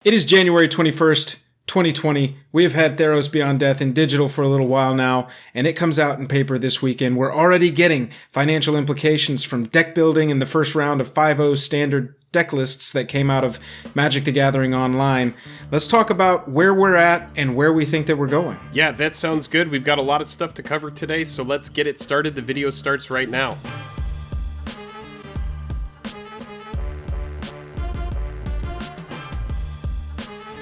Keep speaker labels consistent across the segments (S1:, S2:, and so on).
S1: It is January 21st, 2020. We have had Theros Beyond Death in digital for a little while now, and it comes out in paper this weekend. We're already getting financial implications from deck building in the first round of 5.0 standard deck lists that came out of Magic the Gathering Online. Let's talk about where we're at and where we think that we're going.
S2: Yeah, that sounds good. We've got a lot of stuff to cover today, so let's get it started. The video starts right now.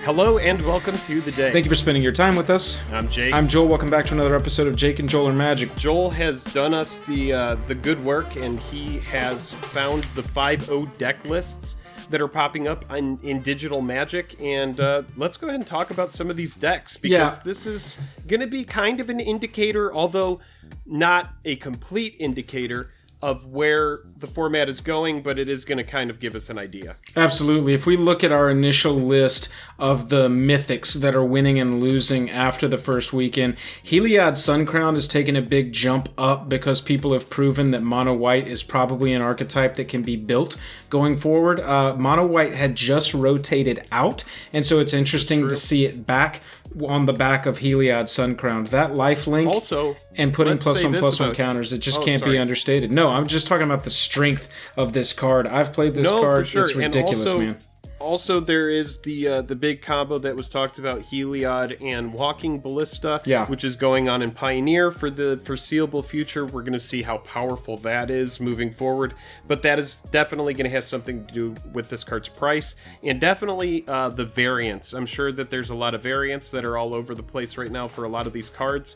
S2: Hello and welcome to the day.
S1: Thank you for spending your time with us.
S2: I'm Jake.
S1: I'm Joel. Welcome back to another episode of Jake and Joel are Magic.
S2: Joel has done us the good work, and he has found the 5.0 deck lists that are popping up in digital Magic, and let's go ahead and talk about some of these decks, because this is going to be kind of an indicator, although not a complete indicator, of where the format is going, but it is going to kind of give us an idea.
S1: Absolutely. If we look at our initial list of the Mythics that are winning and losing after the first weekend, Heliod Suncrown has taken a big jump up because people have proven that Mono White is probably an archetype that can be built going forward. Mono White had just rotated out, and so it's interesting to see it back on the back of Heliod Suncrown. That lifelink
S2: also,
S1: and putting +1/+1 counters, it just can't be understated. No, I'm just talking about the strength of this card. I've played this card. For sure. It's ridiculous,
S2: and also,
S1: man.
S2: Also, there is the big combo that was talked about, Heliod and Walking Ballista, which is going on in Pioneer for the foreseeable future. We're going to see how powerful that is moving forward, but that is definitely going to have something to do with this card's price, and definitely the variants. I'm sure that there's a lot of variants that are all over the place right now for a lot of these cards.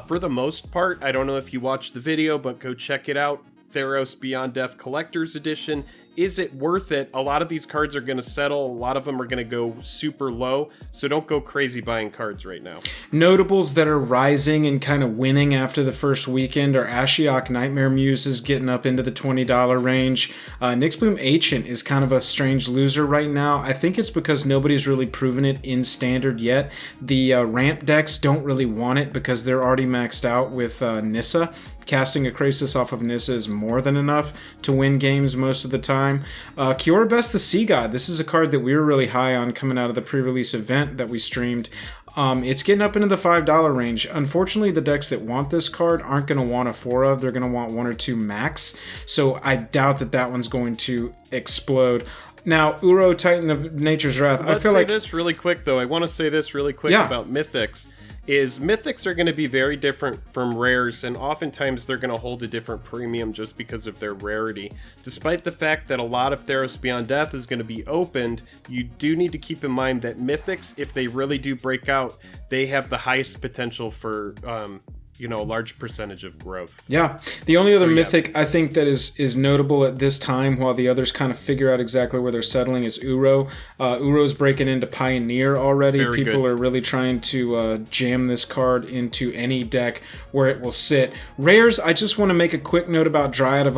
S2: For the most part, I don't know if you watched the video, but go check it out. Theros Beyond Death Collector's Edition. Is it worth it? A lot of these cards are going to settle. A lot of them are going to go super low, so don't go crazy buying cards right now.
S1: Notables that are rising and kind of winning after the first weekend are Ashiok Nightmare Muses getting up into the $20 range. Nyxbloom Ancient is kind of a strange loser right now. I think it's because nobody's really proven it in Standard yet. The ramp decks don't really want it because they're already maxed out with Nissa. Casting a Krasis off of Nissa is more than enough to win games most of the time. Kiorabest the Sea God. This is a card that we were really high on coming out of the pre-release event that we streamed. It's getting up into the $5 range. Unfortunately, the decks that want this card aren't going to want a 4 of. They're going to want 1 or 2 max. So I doubt that one's going to explode. Now, Uro, Titan of Nature's Wrath.
S2: I feel like this really quick, though. I want to say this really quick about Mythics. Mythics are going to be very different from rares, and oftentimes they're going to hold a different premium just because of their rarity. Despite the fact that a lot of Theros Beyond Death is going to be opened, you do need to keep in mind that Mythics, if they really do break out, they have the highest potential for a large percentage of growth. Yeah.
S1: The only other Mythic I think that is notable at this time, while the others kind of figure out exactly where they're settling, is Uro. Uro's breaking into Pioneer already. People are really trying to jam this card into any deck where it will sit. Rares, I just want to make a quick note about Dryad of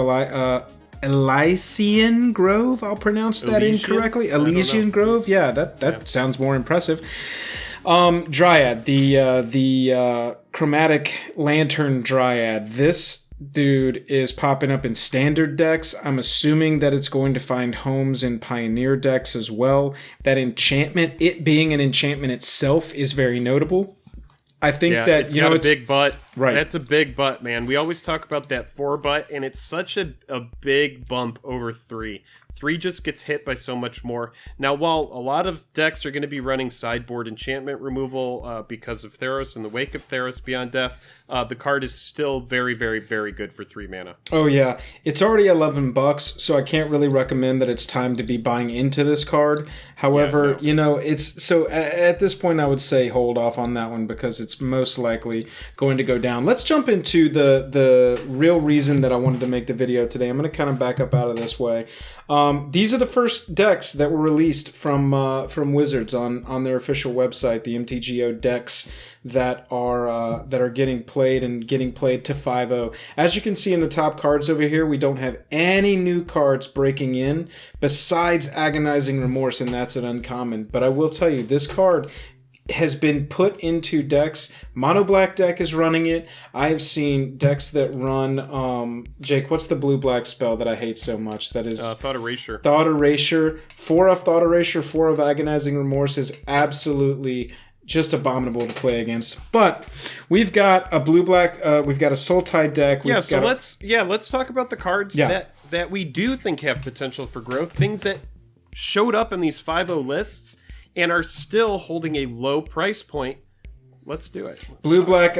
S1: Elysian Grove. I'll pronounce that incorrectly. Elysian Grove? Yeah, that sounds more impressive. Dryad, the Chromatic Lantern Dryad. This dude is popping up in standard decks. I'm assuming that it's going to find homes in Pioneer decks as well. That enchantment, it being an enchantment itself, is very notable. I think that
S2: it's got a big butt. Right. That's a big butt, man. We always talk about that 4 butt, and it's such a big bump over 3. 3 just gets hit by so much more. Now, while a lot of decks are going to be running sideboard enchantment removal because of Theros in the wake of Theros Beyond Death, the card is still very, very, very good for 3 mana.
S1: Oh, yeah. It's already $11, so I can't really recommend that it's time to be buying into this card. However, it's so at this point, I would say hold off on that one because it's most likely going to go down. Let's jump into the real reason that I wanted to make the video today. I'm going to kind of back up out of this way. These are the first decks that were released from Wizards on their official website, the MTGO decks that are getting played and getting played to 5.0. As you can see in the top cards over here, we don't have any new cards breaking in besides Agonizing Remorse, and that's an uncommon. But I will tell you, this card has been put into decks. Mono black deck is running it. I have seen decks that run, Jake, what's the blue-black spell that I hate so much? That is...
S2: Thought Erasure.
S1: Thought Erasure. 4 of Thought Erasure, 4 of Agonizing Remorse is absolutely just abominable to play against. But we've got a blue-black, we've got a Sultai deck.
S2: Let's talk about the cards that we do think have potential for growth. Things that showed up in these 5-0 lists and are still holding a low price point. Let's do it.
S1: Blue, black,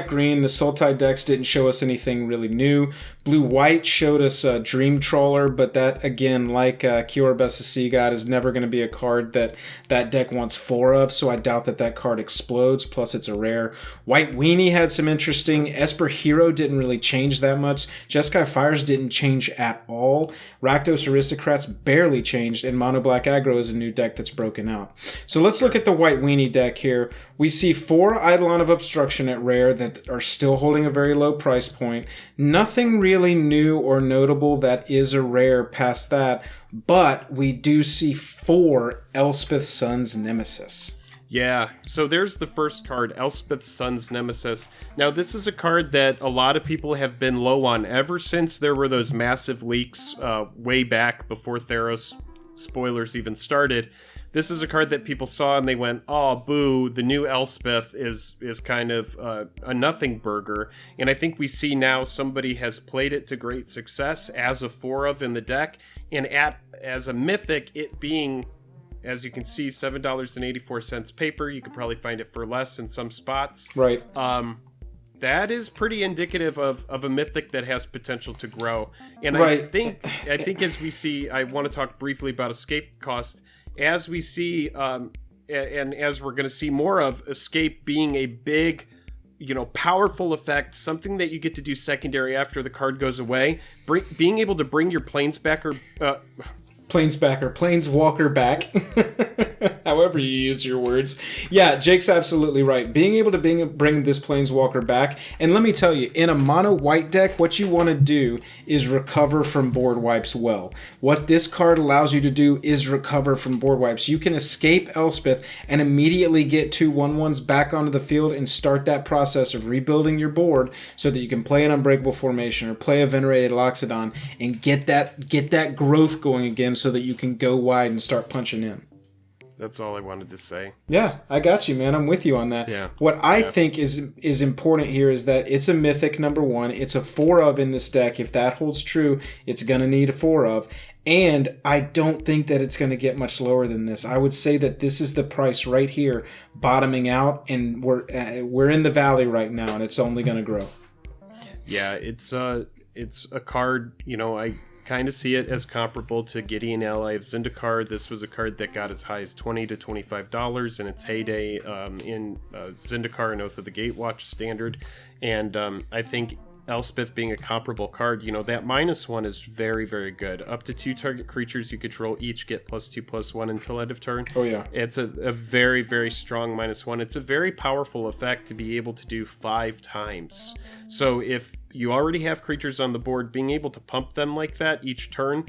S1: green. The Sultai decks didn't show us anything really new. Blue, white showed us Dream Trawler, but that, again, like Kiora Best of Sea God, is never going to be a card that deck wants 4 of, so I doubt that card explodes, plus it's a rare. White Weenie had some interesting. Esper Hero didn't really change that much. Jeskai Fires didn't change at all. Rakdos Aristocrats barely changed, and Mono Black Aggro is a new deck that's broken out. So let's look at the White Weenie deck here. We see 4 Eidolon of Obstruction at rare that are still holding a very low price point. Nothing really new or notable that is a rare past that, but we do see 4 Elspeth Sun's Nemesis.
S2: Yeah, so there's the first card, Elspeth Sun's Nemesis. Now, this is a card that a lot of people have been low on ever since there were those massive leaks way back before Theros spoilers even started. This is a card that people saw and they went, oh, boo, the new Elspeth is kind of a nothing burger. And I think we see now somebody has played it to great success as a 4 of in the deck. And as a mythic, it being, as you can see, $7.84 paper. You could probably find it for less in some spots.
S1: Right.
S2: That is pretty indicative of a mythic that has potential to grow. And
S1: right.
S2: I think as we see, I want to talk briefly about escape cost. As we see, and as we're going to see more of, escape being a big, powerful effect, something that you get to do secondary after the card goes away, being able to bring your planeswalker back, however you use your words. Yeah, Jake's absolutely right. Being able to bring this planeswalker back, and let me tell you, in a mono white deck, what you want to do is recover from board wipes well. What this card allows you to do is recover from board wipes. You can escape Elspeth and immediately get 2 1/1s back onto the field and start that process of rebuilding your board so that you can play an Unbreakable Formation or play a Venerated Loxodon and get that growth going again, so that you can go wide and start punching in. That's all I wanted to say.
S1: Yeah, I got you, man. I'm with you on that.
S2: Yeah.
S1: What I think is important here is that it's a mythic, number 1. It's a 4 of in this deck. If that holds true, it's going to need a 4 of. And I don't think that it's going to get much lower than this. I would say that this is the price right here, bottoming out, and we're in the valley right now, and it's only going to grow.
S2: Yeah, it's a card, I kind of see it as comparable to Gideon Ally of Zendikar. This was a card that got as high as $20 to $25 in its heyday in Zendikar and Oath of the Gatewatch standard. And I think Elspeth being a comparable card, that -1 is very, very good. Up to 2 target creatures you control each get +2/+1 until end of turn.
S1: Oh, yeah.
S2: It's a very, very strong -1. It's a very powerful effect to be able to do 5 times. So if you already have creatures on the board, being able to pump them like that each turn,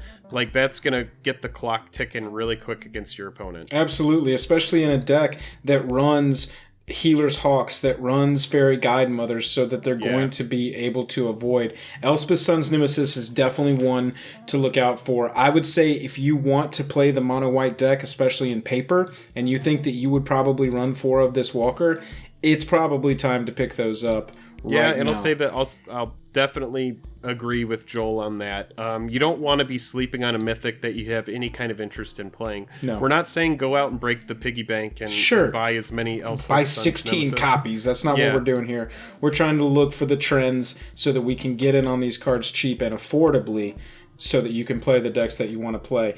S2: that's going to get the clock ticking really quick against your opponent.
S1: Absolutely, especially in a deck that runs Healer's Hawks, that runs Fairy Guide Mothers, so that they're going to be able to avoid. Elspeth Sun's Nemesis is definitely one to look out for. I would say if you want to play the mono white deck, especially in paper, and you think that you would probably run 4 of this Walker, it's probably time to pick those up.
S2: Yeah, and I'll say that I'll definitely agree with Joel on that. You don't want to be sleeping on a mythic that you have any kind of interest in playing.
S1: No.
S2: We're not saying go out and break the piggy bank and buy as many Elspeth
S1: Buy
S2: Sun's
S1: 16
S2: Nemesis.
S1: copies. That's not what we're doing here. We're trying to look for the trends so that we can get in on these cards cheap and affordably so that you can play the decks that you want to play.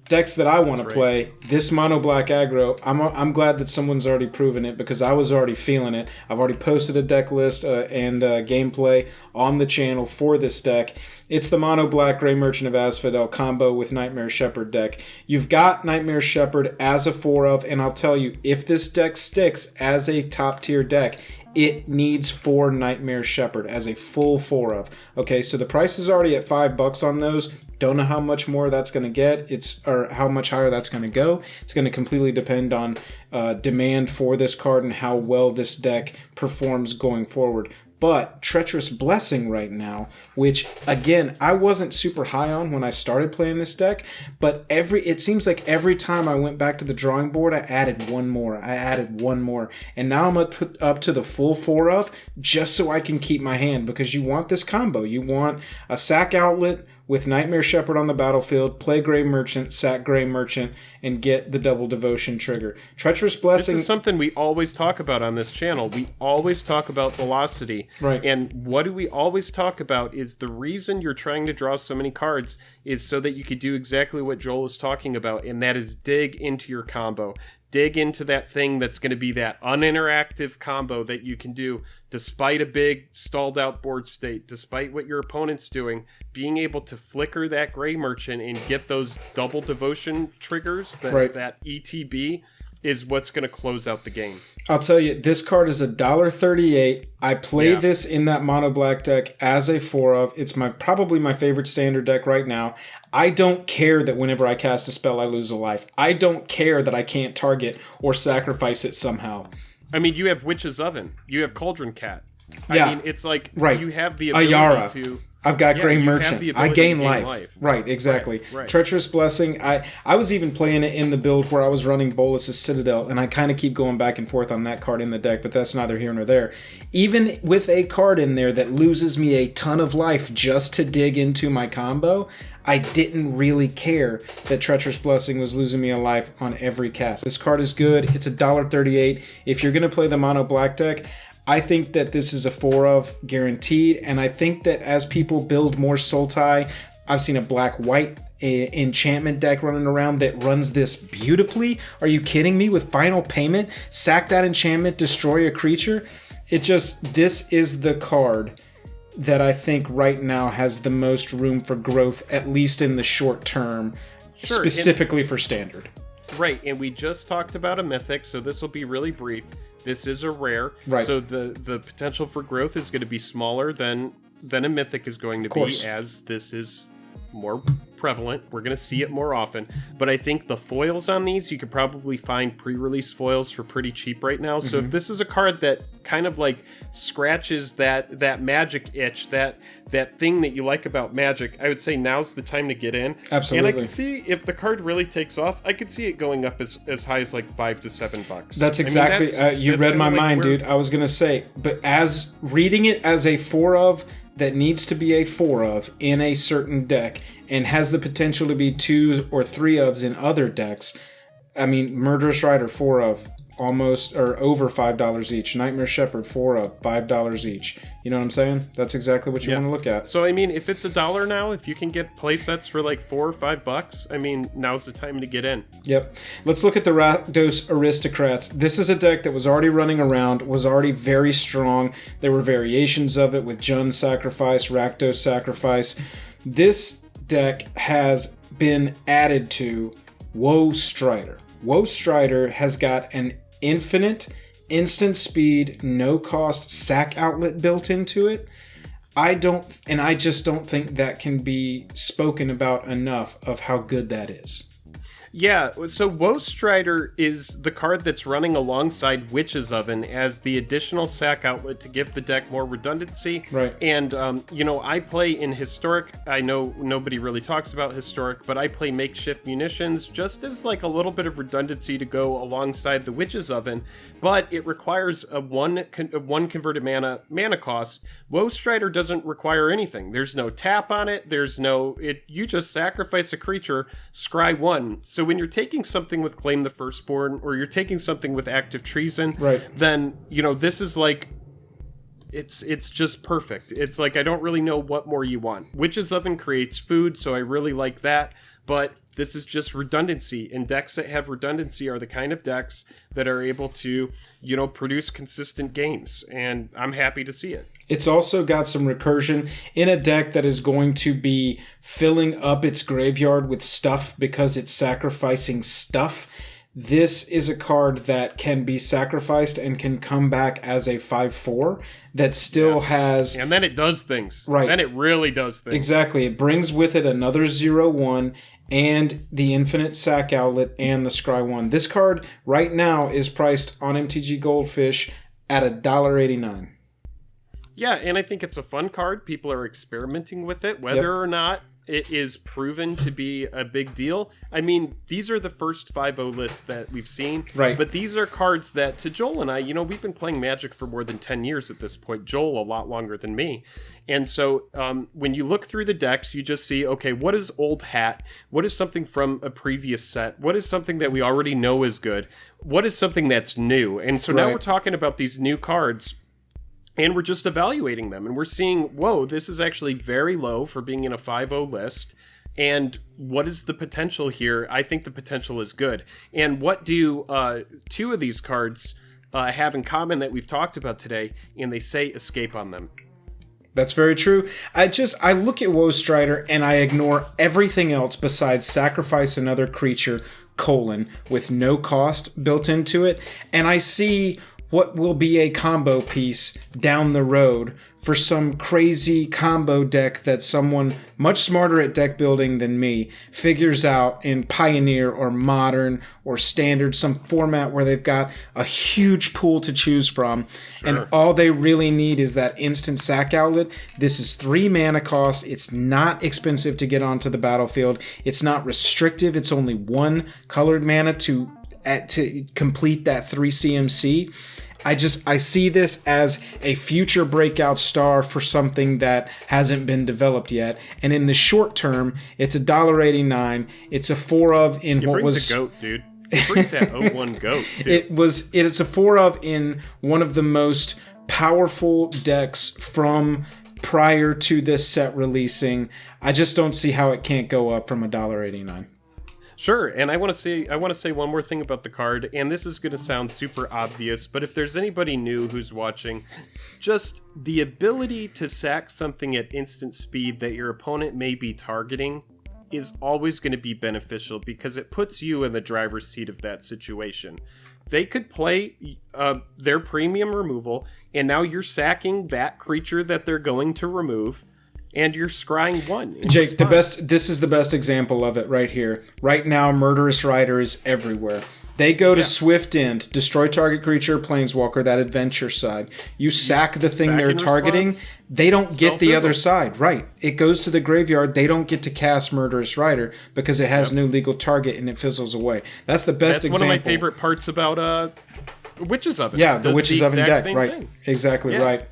S1: Decks that I want to play, this mono black aggro, I'm glad that someone's already proven it, because I was already feeling it. I've already posted a deck list and gameplay on the channel for this deck. It's the mono black Grey Merchant of Asphodel combo with Nightmare Shepherd deck. You've got Nightmare Shepherd as a 4 of, and I'll tell you, if this deck sticks as a top tier deck, it needs 4 Nightmare Shepherd as a full 4 of. Okay, so the price is already at $5 on those. Don't know how much more that's going to get. Or how much higher that's going to go. It's going to completely depend on demand for this card and how well this deck performs going forward. But Treacherous Blessing right now, which again I wasn't super high on when I started playing this deck, but it seems like every time I went back to the drawing board, I added one more, and now I'm up to the full 4 of, just so I can keep my hand, because you want this combo. You want a sack outlet with Nightmare Shepherd on the battlefield, play Grey Merchant, sack Grey Merchant, and get the double devotion trigger. Treacherous Blessing...
S2: This is something we always talk about on this channel. We always talk about velocity.
S1: Right.
S2: And what do we always talk about is the reason you're trying to draw so many cards is so that you could do exactly what Joel is talking about, and that is dig into your combo. Dig into that thing that's going to be that uninteractive combo that you can do despite a big stalled out board state, despite what your opponent's doing. Being able to flicker that Grey Merchant and get those double devotion triggers, that ETB, is what's going to close out the game.
S1: I'll tell you, this card is $1.38. I play this in that mono black deck as a 4 of. It's probably my favorite standard deck right now. I don't care that whenever I cast a spell, I lose a life. I don't care that I can't target or sacrifice it somehow.
S2: I mean, you have Witch's Oven. You have Cauldron Cat. I mean, it's like you have the ability
S1: Ayara.
S2: to...
S1: I've got Grey Merchant. I gain life. Right, exactly.
S2: Right.
S1: Treacherous Blessing. I was even playing it in the build where I was running Bolas's Citadel, and I kind of keep going back and forth on that card in the deck, but that's neither here nor there. Even with a card in there that loses me a ton of life just to dig into my combo, I didn't really care that Treacherous Blessing was losing me a life on every cast. This card is good. It's $1.38. If you're going to play the mono black deck, I think that this is a 4 of guaranteed, and I think that as people build more Sultai, I've seen a black-white enchantment deck running around that runs this beautifully. Are you kidding me? With final payment, sack that enchantment, destroy a creature. This is the card that I think right now has the most room for growth, at least in the short term, specifically for standard.
S2: Right, and we just talked about a Mythic, so this will be really brief. This is a rare, so the potential for growth is going to be smaller than a Mythic is going to be, as this is more prevalent. We're going to see it more often. But I think the foils on these, you could probably find pre-release foils for pretty cheap right now. So if this is a card that kind of like scratches that magic itch, that thing that you like about magic, I would say now's the time to get in.
S1: Absolutely.
S2: And I can see if the card really takes off, I could see it going up as high as like $5 to $7.
S1: That's exactly, you read my mind, dude. I was going to say, but as reading it as a 4 of, that needs to be a 4 of in a certain deck and has the potential to be 2 or 3 ofs in other decks. I mean, Murderous Rider 4 of, almost or over $5 each. Nightmare Shepherd 4 of, $5 each. You know what I'm saying? That's exactly what you want to look at.
S2: So I mean, if it's $1 now, if you can get play sets for like $4 or $5, I mean, now's the time to get in.
S1: Yep. Let's look at the Rakdos Aristocrats. This is a deck that was already running around, was already very strong. There were variations of it with Jund Sacrifice, Rakdos Sacrifice. This deck has been added to Woe Strider. Woe Strider has got an infinite, instant speed, no cost sack outlet built into it. I just don't think that can be spoken about enough of how good that is.
S2: Yeah, so Woe Strider is the card that's running alongside Witch's Oven as the additional sack outlet to give the deck more redundancy.
S1: Right.
S2: And, I play in Historic. I know nobody really talks about Historic, but I play Makeshift Munitions just as like a little bit of redundancy to go alongside the Witch's Oven, but it requires a one converted mana cost. Woe Strider doesn't require anything. There's no tap on it. You just sacrifice a creature, scry 1. So when you're taking something with Claim the Firstborn, or you're taking something with Active Treason, then, this is like, it's just perfect. It's like, I don't really know what more you want. Witch's Oven creates food, so I really like that, but this is just redundancy, and decks that have redundancy are the kind of decks that are able to, produce consistent games, and I'm happy to see it.
S1: It's also got some recursion in a deck that is going to be filling up its graveyard with stuff because it's sacrificing stuff. this is a card that can be sacrificed and can come back as a 5/4 that still has...
S2: And then it does things.
S1: Right.
S2: Then it really does things.
S1: Exactly. It brings with it another 0/1 and the Infinite Sack Outlet and the Scry 1. This card right now is priced on MTG Goldfish at $1.89.
S2: Yeah, and I think it's a fun card. People are experimenting with it, whether or not it is proven to be a big deal. I mean, these are the first 5/0 lists that we've seen.
S1: Right.
S2: But these are cards that, to Joel and I, we've been playing Magic for more than 10 years at this point. Joel a lot longer than me. And so when you look through the decks, you just see, okay, what is old hat? What is something from a previous set? What is something that we already know is good? What is something that's new? And so now we're talking about these new cards. And we're just evaluating them, and we're seeing, whoa, this is actually very low for being in a 5/0 list. And what is the potential here? I think the potential is good. And what do two of these cards have in common that we've talked about today? And they say escape on them.
S1: That's very true. I look at Woe Strider and I ignore everything else besides sacrifice another creature, with no cost built into it. And I see what will be a combo piece down the road for some crazy combo deck that someone much smarter at deck building than me figures out in Pioneer or Modern or Standard, some format where they've got a huge pool to choose from. Sure. And all they really need is that instant sack outlet. This is 3 mana cost. It's not expensive to get onto the battlefield. It's not restrictive. It's only 1 colored mana to complete that 3 CMC. I see this as a future breakout star for something that hasn't been developed yet. And in the short term, it's $1.89. It's a 4-of in what was...
S2: a goat, dude. It brings that 0-1 goat, too.
S1: It's a 4-of in one of the most powerful decks from prior to this set releasing. I just don't see how it can't go up from $1.89.
S2: Sure, and I want to say one more thing about the card, and this is going to sound super obvious, but if there's anybody new who's watching, just the ability to sack something at instant speed that your opponent may be targeting is always going to be beneficial because it puts you in the driver's seat of that situation. They could play their premium removal, and now you're sacking that creature that they're going to remove, and you're scrying 1.
S1: Jake, this is the best example of it right here. Right now, Murderous Rider is everywhere. They go to Swift End, destroy target creature, planeswalker, that adventure side. You sack the thing they're targeting, response. They don't get the other side. Right. It goes to the graveyard, they don't get to cast Murderous Rider because it has no legal target and it fizzles away. That's the best example.
S2: That's one of my favorite parts about Witches Oven.
S1: Yeah, the Witches Oven deck, right. Thing. Exactly right.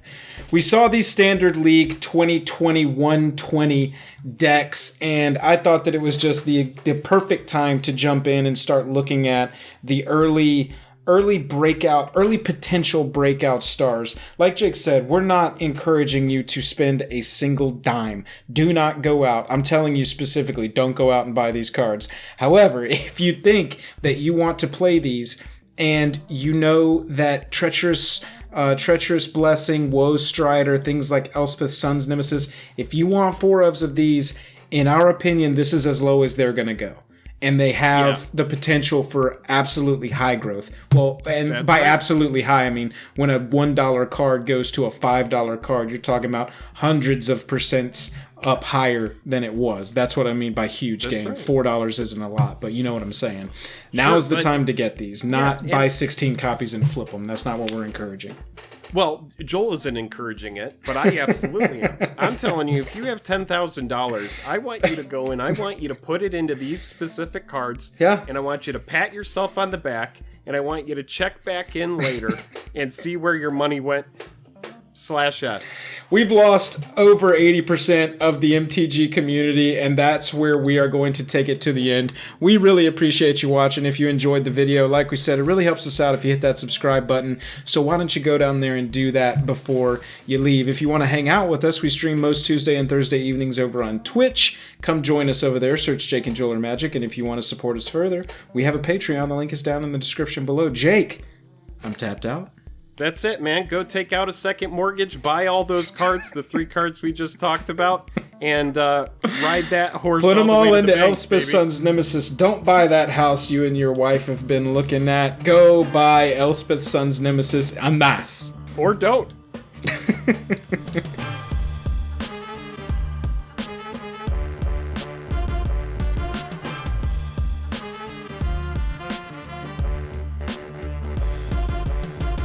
S1: We saw these Standard League 2021-20 decks, and I thought that it was just the perfect time to jump in and start looking at the early potential breakout stars. Like Jake said, we're not encouraging you to spend a single dime. Do not go out. I'm telling you specifically, don't go out and buy these cards. However, if you think that you want to play these, and you know that Treacherous Blessing, Woe Strider, things like Elspeth, Sun's Nemesis, if you want 4-ofs of these, in our opinion, this is as low as they're going to go. And they have the potential for absolutely high growth. Well, and that's by absolutely high, I mean, when a $1 card goes to a $5 card, you're talking about hundreds of percents up higher than it was. That's what I mean by huge gain. Right. $4 isn't a lot, but you know what I'm saying. Now is the time to get these, not buy 16 copies and flip them. That's not what we're encouraging.
S2: Well, Joel isn't encouraging it, but I absolutely am. I'm telling you, if you have $10,000, I want you to go and I want you to put it into these specific cards.
S1: Yeah.
S2: And I want you to pat yourself on the back, and I want you to check back in later and see where your money went. /S.
S1: We've lost over 80% of the MTG community, and that's where we are going to take it to the end. We really appreciate you watching. If you enjoyed the video, like we said, it really helps us out if you hit that subscribe button. So why don't you go down there and do that before you leave. If you want to hang out with us, we stream most Tuesday and Thursday evenings over on Twitch. Come join us over there. Search Jake and Joel or Magic. And if you want to support us further, we have a Patreon. The link is down in the description below. Jake, I'm tapped out.
S2: That's it, man. Go take out a second mortgage, buy all those cards, the 3 cards we just talked about, and ride that horse.
S1: Put them all into
S2: Elspeth's
S1: Son's Nemesis. Don't buy that house you and your wife have been looking at. Go buy Elspeth's Son's Nemesis en masse.
S2: Or don't.